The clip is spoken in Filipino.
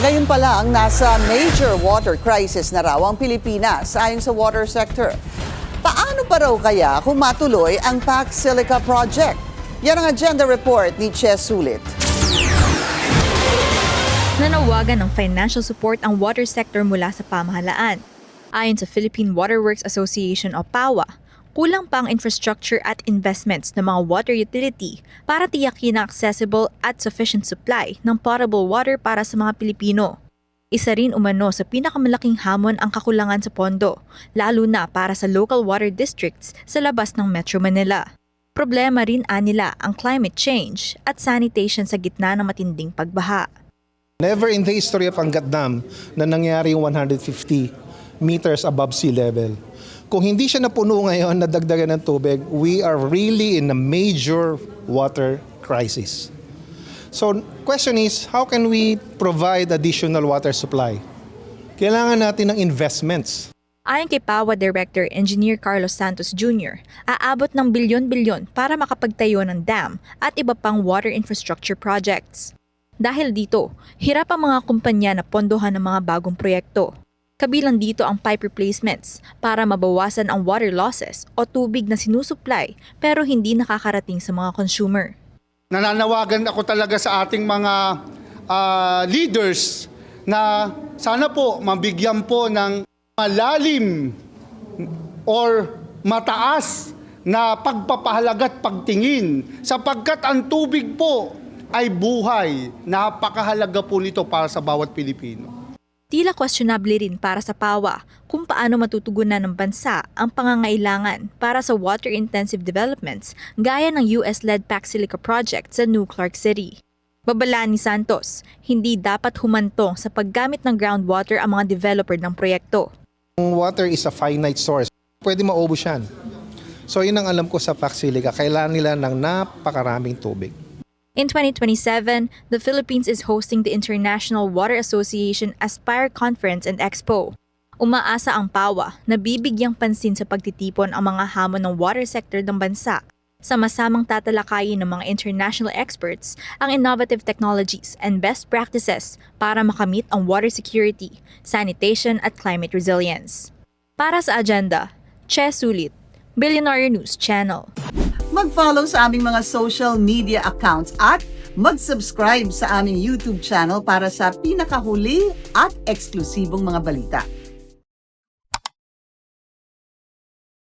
Ngayon pa lang, nasa major water crisis na raw ang Pilipinas ayon sa water sector. Paano pa raw kaya kung matuloy ang Pax Silica Project? Yan ang agenda report ni Ches Sulit. Nanawagan ng financial support ang water sector mula sa pamahalaan. Ayon sa Philippine Waterworks Association o PAWA, kulang pa ang infrastructure at investments ng mga water utility para tiyakin na accessible at sufficient supply ng potable water para sa mga Pilipino. Isa rin umano sa pinakamalaking hamon ang kakulangan sa pondo, lalo na para sa local water districts sa labas ng Metro Manila. Problema rin nila ang climate change at sanitation sa gitna ng matinding pagbaha. Never in the history of Angat Dam na nangyari yung 150 meters above sea level. Kung hindi siya napuno ngayon na dagdagan ng tubig, we are really in a major water crisis. So, question is, how can we provide additional water supply? Kailangan natin ng investments. Ayon kay PAWA Director Engineer Carlos Santos Jr., aabot ng bilyon-bilyon para makapagtayo ng dam at iba pang water infrastructure projects. Dahil dito, hirap ang mga kumpanya na pondohan ng mga bagong proyekto. Kabilang dito ang pipe replacements para mabawasan ang water losses o tubig na sinusupply pero hindi nakakarating sa mga consumer. Nananawagan ako talaga sa ating mga leaders na sana po mabigyan po ng malalim or mataas na pagpapahalaga at pagtingin sapagkat ang tubig po ay buhay. Napakahalaga po nito para sa bawat Pilipino. Tila questionable rin para sa PAWA kung paano matutugunan ng bansa ang pangangailangan para sa water-intensive developments gaya ng US-led Pax Silica project sa New Clark City. Babalaan ni Santos, hindi dapat humantong sa paggamit ng groundwater ang mga developer ng proyekto. Water is a finite source. Pwede maubos yan. So yun ang alam ko sa Pax Silica, kailangan nila ng napakaraming tubig. In 2027, the Philippines is hosting the International Water Association Aspire Conference and Expo. Umaasa ang PAWA na bibigyang pansin sa pagtitipon ang mga hamon ng water sector ng bansa. Sama-samang tatalakayin ng mga international experts ang innovative technologies and best practices para makamit ang water security, sanitation at climate resilience. Para sa agenda, Ches Sulit, Billionaire News Channel. Mag-follow sa aming mga social media accounts at mag-subscribe sa aming YouTube channel para sa pinakahuli at eksklusibong mga balita.